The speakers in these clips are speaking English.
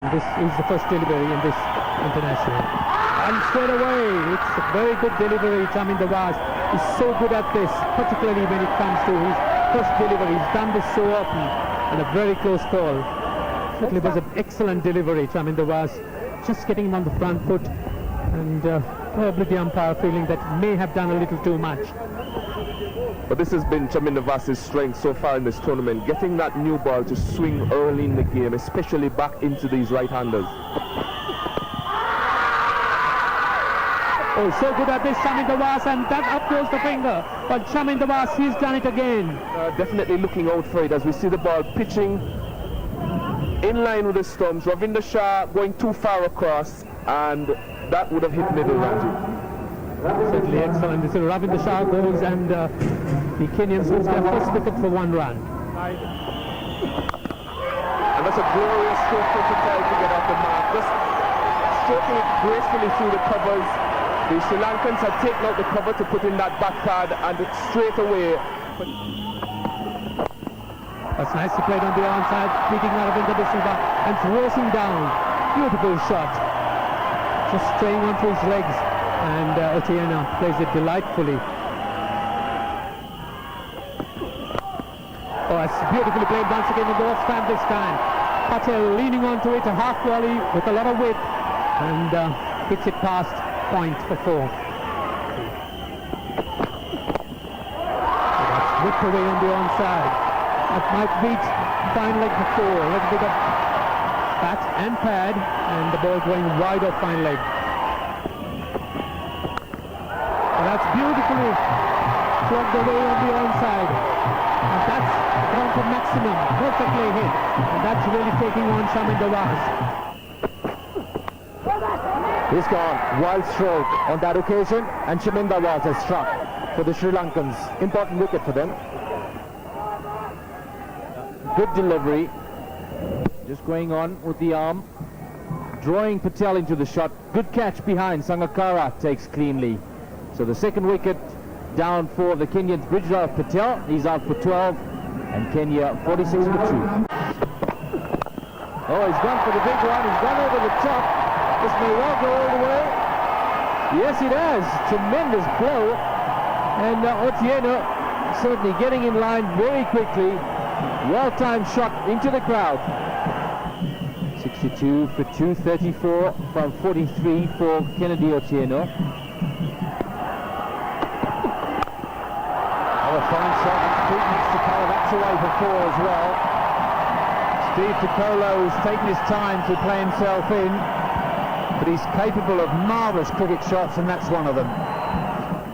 This is the first delivery in this international. And straight away, it's a very good delivery. Chamin Dawaz is so good at this, particularly when it comes to his first delivery. He's done this so often, and a very close call. Certainly was an excellent delivery, Chamin Dawaz, just getting him on the front foot, and probably the umpire feeling that may have done a little too much. But this has been Chamin Dawaz's strength so far in this tournament, getting that new ball to swing early in the game, especially back into these right-handers. Oh, so good at this, Chamin Dawaz, and that up goes the finger. But Chamin Dawaz, he's done it again. Definitely looking out for it as we see the ball pitching in line with the stumps. Ravinder Shah going too far across, and that would have hit middle, Ranji. Certainly excellent. This is Ravinder Shah goes, and the Kenyans lose their first wicket for 1 run. And that's a glorious stroke for Patel to get off the mark. Just stroking it gracefully through the covers. The Sri Lankans had taken out the cover to put in that back pad, and straight away. That's nicely played on the onside, beating Ravinder Silva and throws him down. Beautiful shot. Just staying onto his legs, and Otieno plays it delightfully. Oh, it's beautifully played once again on the off stand this time. Patel leaning onto it, a half volley with a lot of width, and hits it past point for 4. So that's whipped away on the onside. That might beat fine leg for 4. A little bit of bat and pad, and the ball going wide of fine leg. And that's beautifully flogged away on the onside. And that's gone to maximum, perfectly hit. And that's really taking on Chamin Dawaz. He's gone, wild stroke on that occasion, and Chamin Dawaz has struck for the Sri Lankans. Important wicket for them. Good delivery, just going on with the arm, drawing Patel into the shot. Good catch behind, Sangakkara takes cleanly. So the second wicket down for the Kenyans. Bridgeoff Patel, he's out for 12, and Kenya 46 for 2. Oh, he's gone for the big one, he's gone over the top. This may well go all the way. Yes, it has. Tremendous blow. And Otieno certainly getting in line very quickly. Well-timed shot into the crowd. 62 for 2, 34 from 43 for Kennedy Otieno. Oh, a fine shot. Steve next to Takolo. That's away for 4 as well. Steve Takolo has taken his time to play himself in, but he's capable of marvellous cricket shots, and that's one of them.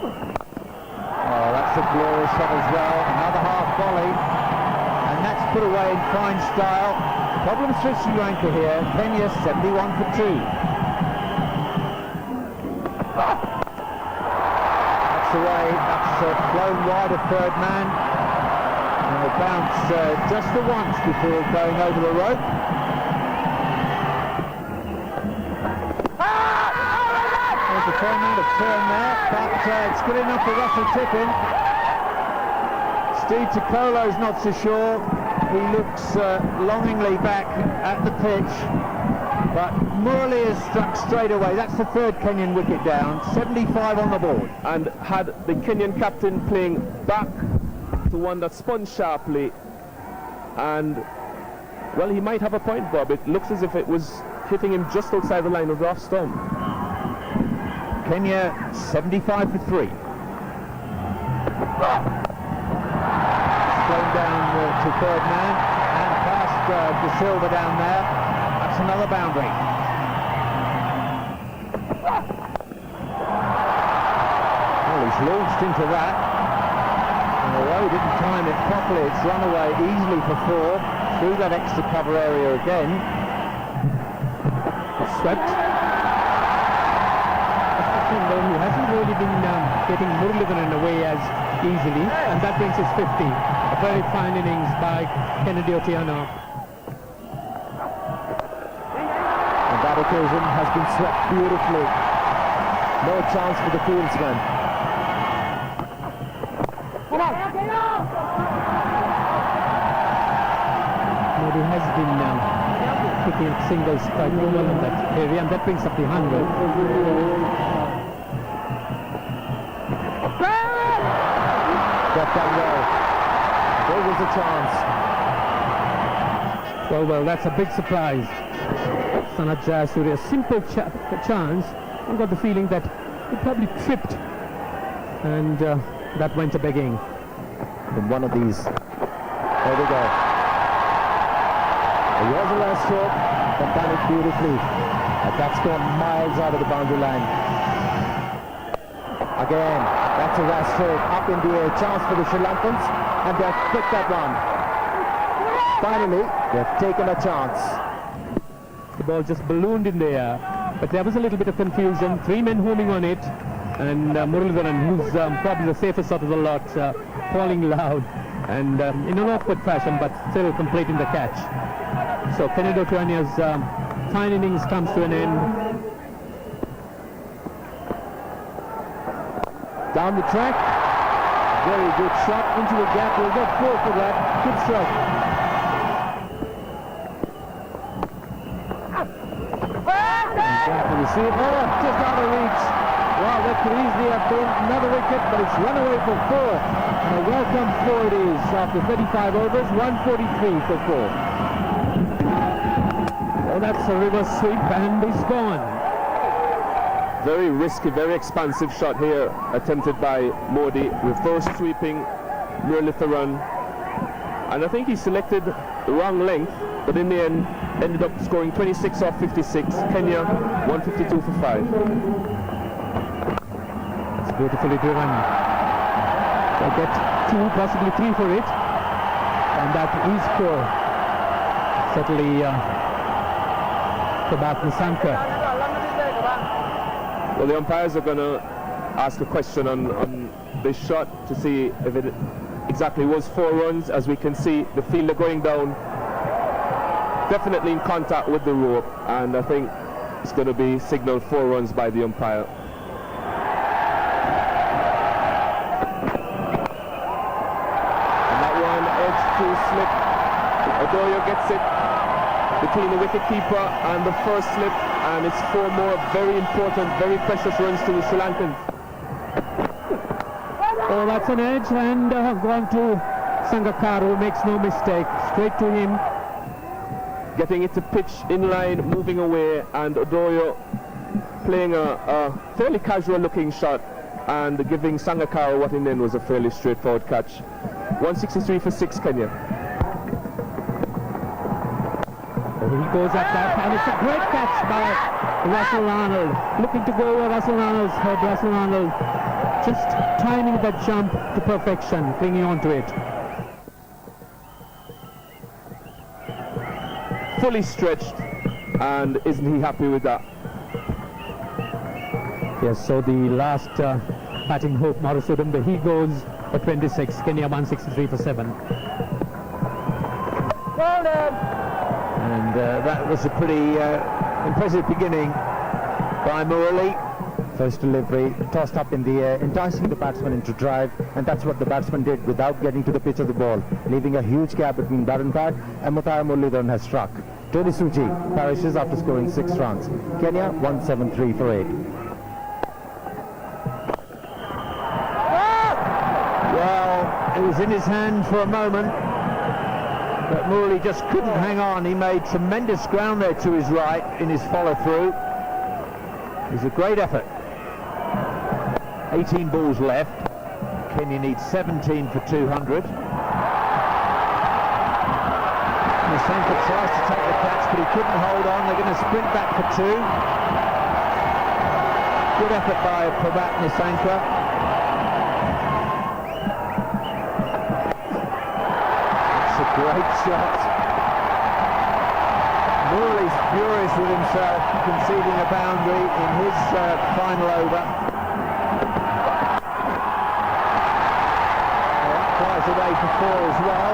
Oh, that's a glorious shot as well. Another half volley. That's put away in fine style. Problems for Sri Lanka here. Kenya 71 for 2. That's away. That's flown wide of third man. And a bounce just the once before going over the rope. There's a fair amount of turn there, but it's good enough for Russell Tippin. Steve Takolo's not so sure. He looks longingly back at the pitch, but Murali has struck straight away. That's the third Kenyan wicket down, 75 on the board. And had the Kenyan captain playing back to one that spun sharply, and well, he might have a point, Bob. It looks as if it was hitting him just outside the line of the off stump. Kenya 75 for 3. Down to third man and past De Silva down there. That's another boundary. Well, he's launched into that, and although he didn't time it properly, it's run away easily for 4 through that extra cover area again. It's swept. Though he hasn't really been getting Muralidharan away as easily, and that brings his 50. A very fine innings by Kennedy Otieno. And that occasion has been swept beautifully. No chance for the fieldsman. But he has been picking up singles quite well in that area, and that brings up the 100. Got done well. There was a chance. Well, that's a big surprise. Sanat Jayasuriya, a simple chance. I got the feeling that he probably tripped, and that went a begging. In one of these. There we go. It was a last stroke, but done it beautifully. That's gone miles out of the boundary line. Again, that's a last stroke up in the air. Chance for the Sri Lankans, and they've picked that one. Finally, they've taken a chance. The ball just ballooned in the air, but there was a little bit of confusion. 3 men homing on it, and Muralidharan, who's probably the safest out of the lot, falling loud and in an awkward fashion, but still completing the catch. So Kennedy Otuania's fine innings comes to an end. Down the track, very good shot into the gap. We'll get 4 for that. Good stroke. You see it? Oh, just out of reach. Wow, that could easily have been another wicket, but it's run away for 4. And a welcome 4 it is after 35 overs, 143 for 4. Oh, that's a reverse sweep, and he's gone. Very risky, very expansive shot here attempted by Modi, reverse sweeping Muralitharan, and I think he selected the wrong length, but in the end ended up scoring 26 off 56. Kenya 152 for 5. It's beautifully driven. They get 2, possibly 3 for it, and that is for certainly Prabhat Nisanka. Well, the umpires are going to ask a question on this shot to see if it exactly was 4 runs. As we can see, the fielder going down, definitely in contact with the rope, and I think it's going to be signaled 4 runs by the umpire. And that one, edge to slip. Odoyo gets it between the wicketkeeper and the first slip, and it's 4 more very important, very precious runs to the Sri Lankans. Oh, that's an edge, and gone to Sangakkara, who makes no mistake. Straight to him. Getting it to pitch in line, moving away, and Odoyo playing a fairly casual looking shot and giving Sangakkara what in the end was a fairly straightforward catch. 163 for 6, Kenya. He goes at that, and it's a great catch by Russell Arnold. Looking to go over Russell Arnold's head. Russell Arnold just timing that jump to perfection, clinging on to it. Fully stretched, and isn't he happy with that? Yes, so the last batting hope, Marusudumbe, he goes for 26. Kenya 163 for 7. Well done. And that was a pretty impressive beginning by Murali. First delivery, tossed up in the air, enticing the batsman into drive, and that's what the batsman did without getting to the pitch of the ball, leaving a huge gap between bat and pad, and Muthiah Muralidharan has struck. Tony Suji perishes after scoring 6 runs. Kenya 173 for 8. Well, it was in his hand for a moment, but Murali just couldn't hang on. He made tremendous ground there to his right in his follow-through. It was a great effort. 18 balls left. Kenya needs 17 for 200. Nisanka tries to take the catch, but he couldn't hold on. They're going to sprint back for 2. Good effort by Prabhat Nisanka. It's a great shot. Murali's furious with himself, conceding a boundary in his final over. Flies away for 4 as well.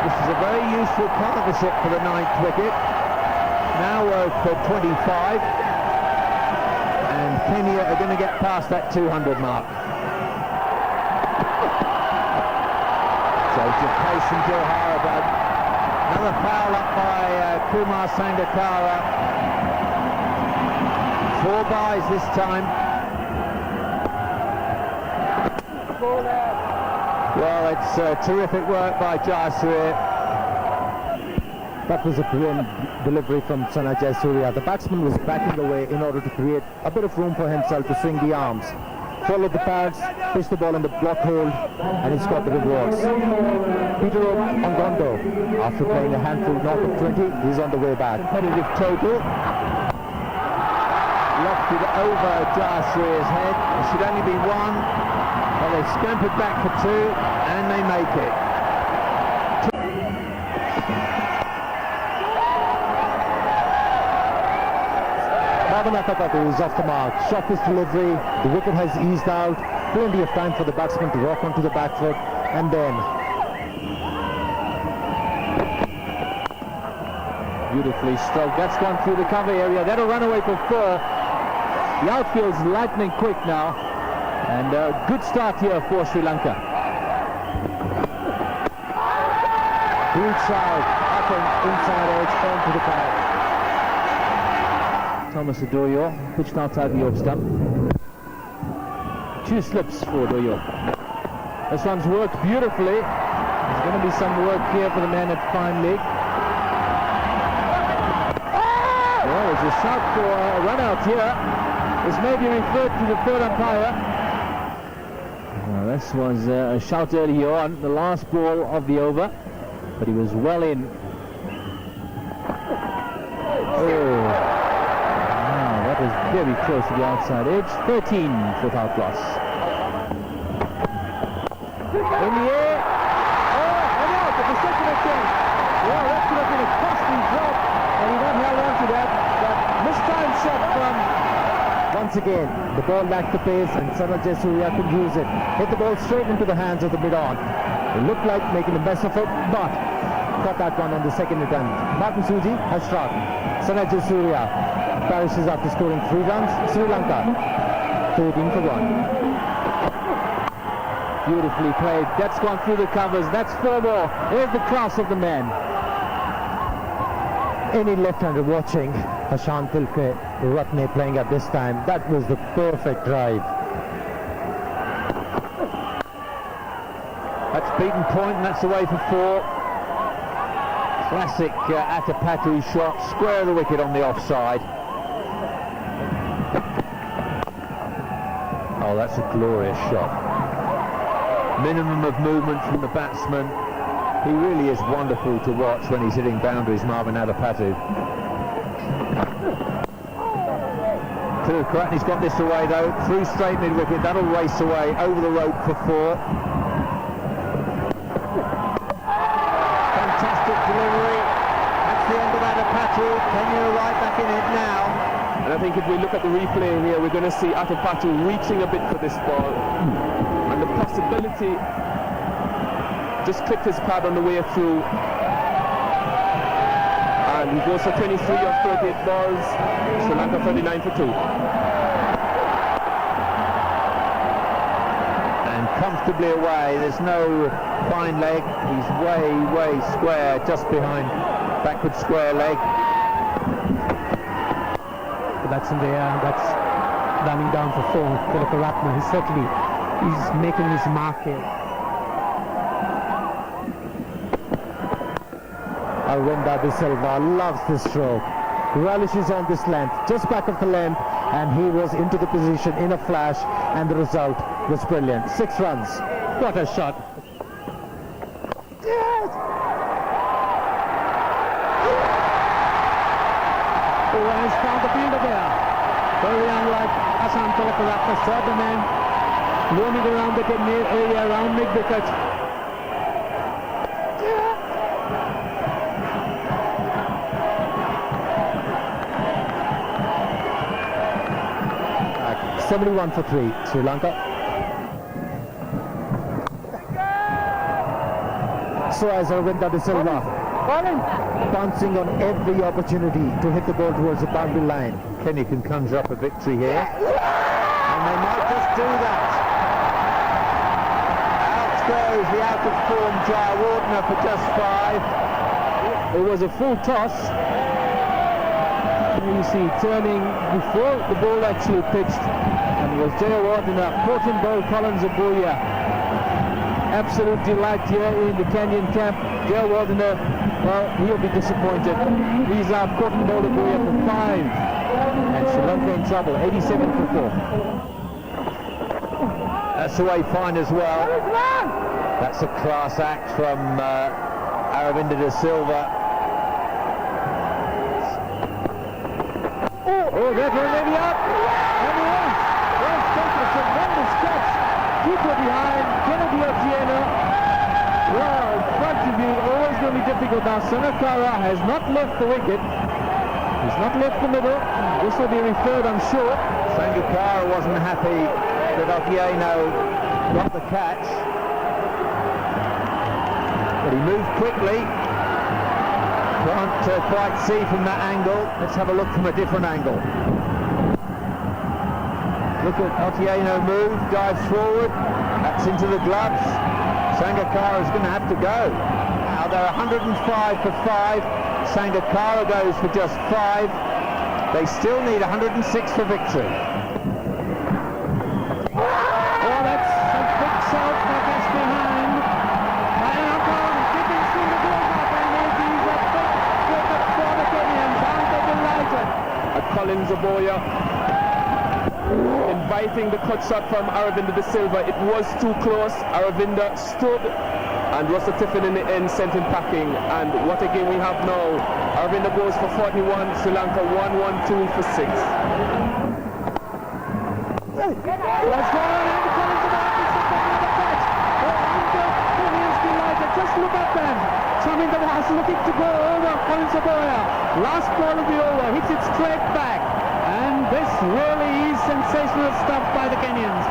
This is a very useful partnership for the 9th wicket. Now for 25. And Kenya are going to get past that 200 mark. Change of pace from Johara, but Another foul up by Kumar Sangakkara. 4 byes this time. Well, it's terrific work by Jayasuriya. That was a brilliant delivery from Sanjay Surya. The batsman was backing away in order to create a bit of room for himself to swing the arms. Followed the pads, pushed the ball in the block hold, and he's got the rewards. Peter Ongondo, after playing a handful north of 20, he's on the way back. Competitive total. Lofted over Jayasuriya's head. It should only be 1. Well, they scampered back for 2, and they make it. Atapattu is off the mark. Shot his delivery. The wicket has eased out. Plenty of time for the batsman to rock onto the back foot, and then beautifully stroked. That's gone through the cover area. That'll run away for 4. The outfield's lightning quick now, and a good start here for Sri Lanka. reach out, up and inside edge, onto the pad. Thomas Adoyor pitched outside the off stump. 2 slips for Adoyor. This one's worked beautifully. There's going to be some work here for the man at fine leg. Well, there's a shout for a run out here. This may be referred to the third umpire. Well, this was a shout earlier on, the last ball of the over, but he was well in. Oh, wow, that was very close to the outside edge. 13 without loss. In the air. Oh, and out at the second attempt. Well, that could have been a costly drop, and he got held on to that. But mistimed shot from... Once again, the ball lacked the pace and Sanjay Surya could use it. Hit the ball straight into the hands of the mid-on. It looked like making a mess of it, but caught that one on the second attempt. Martin Suji has struck. Sanjay Surya perishes after scoring 3 runs. Sri Lanka 13 for 1. Beautifully played. That's gone through the covers. That's 4 more. There's the class of the man. Any left-hander watching Ashant Ratne playing at this time, that was the perfect drive. That's beaten point, and that's away for 4. Classic Atapattu shot, square of the wicket on the offside. Oh, that's a glorious shot. Minimum of movement from the batsman. He really is wonderful to watch when he's hitting boundaries, Marvin Atapattu. Karatne's got this away though, through straight mid-wicket, that'll race away over the rope for 4. Fantastic delivery. That's the end of Atapattu. Kenya right back in it now. And I think if we look at the replay here, we're going to see Atapattu reaching a bit for this ball. And the possibility, just clipped his pad on the way through. And he goes for 23 of 38 balls. Sri Lanka 39 for 2. And comfortably away. There's no fine leg. He's way square, just behind backward square leg. That's in the air. That's running down for 4. Tilaka Ratne, he's making his mark here. Arvinda De Silva loves this stroke. Relishes on this length, just back of the length, and he was into the position in a flash, and the result was brilliant. 6 runs. What a shot. Oh, and he's found the fielder there. Very unlike Hassan Tilaka, saw the man roaming around the area around mid-wicket. Uh, 71 for 3, Sri Lanka. So as Arvinda De Silva pouncing on every opportunity to hit the ball towards the boundary line. Kenya can conjure up a victory here. And they might just do that. Out goes the out of form Jayawardene for just 5. it was a full toss. You see turning before the ball actually pitched, and it was Jayawardena, Porton Bowl, Collins Abuya. Absolute delight here in the Kenyan camp. Jayawardena, well, he'll be disappointed. He's out Porton Bowl Abuya for 5, and Sri Lanka in trouble, 87 for 4. That's away fine as well. That's a class act from Aravinda de Silva. Oh, that one may be out. And he is. Well, taken a tremendous catch. Keeper behind. Kennedy Otieno. Well, in front of you, always going to be difficult now. Sanakara has not left the wicket. He's not left the middle. This will be referred, I'm sure. Sangakkara wasn't happy that Otieno got the catch. But he moved quickly. Can't quite see from that angle. Let's have a look from a different angle. Look at Otieno move, dives forward. That's into the gloves. Sangakkara is going to have to go. Now they're 105 for 5. Sangakkara goes for just 5. They still need 106 for victory. Oh, that's a big shot that gets behind. Mayakon keeping through the build-up, and it is a big wicket for the Kenyans. Aren't they delighted? Collins Abuya inviting the cut shot from Aravinda de Silva. It was too close. Aravinda stood, and Russell Tiffin in the end sent him packing. And what a game we have now. Aravinda goes for 41, Sri Lanka 1-1-2 for 6. Let's go on, and Collins about to stop another catch. Oh, aren't the Kenyans delighted? Just look at them. Chaminda was looking to go over Collins Abuya. Last ball of the over, hits it straight back. And this really is sensational stuff by the Kenyans.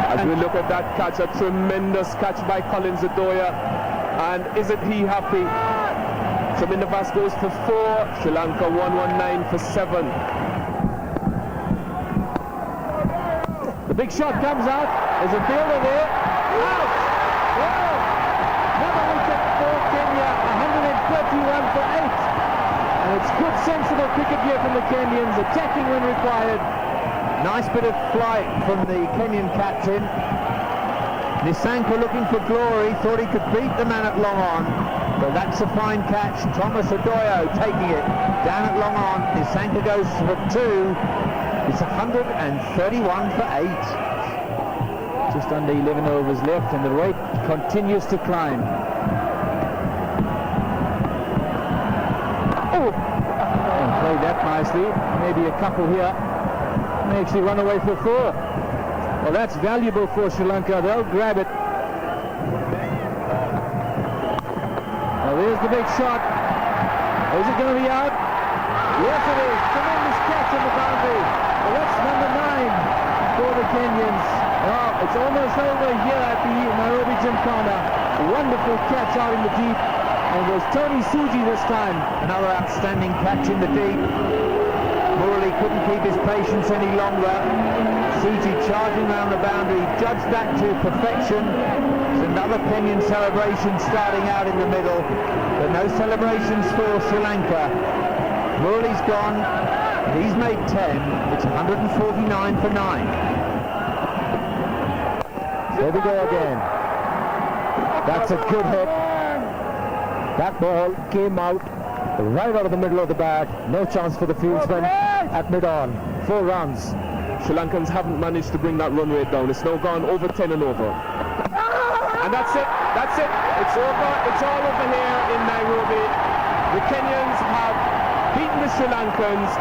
As we look at that catch, a tremendous catch by Collins Abuya. And isn't he happy? Chaminda Vas goes for 4, Sri Lanka 119 for 7. The big shot comes out. There's a fielder there. Out! Wow! Another wicket for Kenya, 131 for 8. And it's good, sensible cricket here from the Kenyans, attacking when required. Nice bit of flight from the Kenyan captain. Nisanka looking for glory, thought he could beat the man at long on, but that's a fine catch. Thomas Adoyo taking it down at long on. Nisanka goes for 2. It's 131 for 8. Just under 11 overs left, and the rate continues to climb. Oh! Played that nicely. Maybe a couple here. May actually run away for 4. Well, that's valuable for Sri Lanka. They'll grab it. Well, there's the big shot. Is it going to be out? Yes, it is. Tremendous catch on the boundary. Well, that's number 9 for the Kenyans. Well, it's almost over here at the Nairobi Gymkhana. Wonderful catch out in the deep. And it was Tony Suji this time. Another outstanding catch in the deep. Murali couldn't keep his patience any longer. Suji charging around the boundary, judged that to perfection. There's another Kenyan celebration starting out in the middle, but no celebrations for Sri Lanka. Murali's gone, he's made 10. It's 149 for 9. There we go again. That's a good hit. That ball came out right out of the middle of the bat. No chance for the fieldsman at mid-on. 4 runs. Sri Lankans haven't managed to bring that run rate down. It's now gone over 10 and over. And that's it. That's it. It's over. It's all over here in Nairobi. The Kenyans have beaten the Sri Lankans.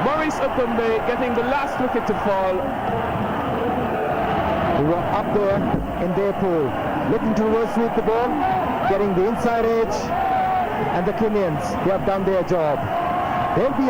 Maurice Okumbe getting the last wicket to fall. We were up there in their pool, looking to reverse sweep the ball, getting the inside edge, and the Kenyans, they have done their job. They'll be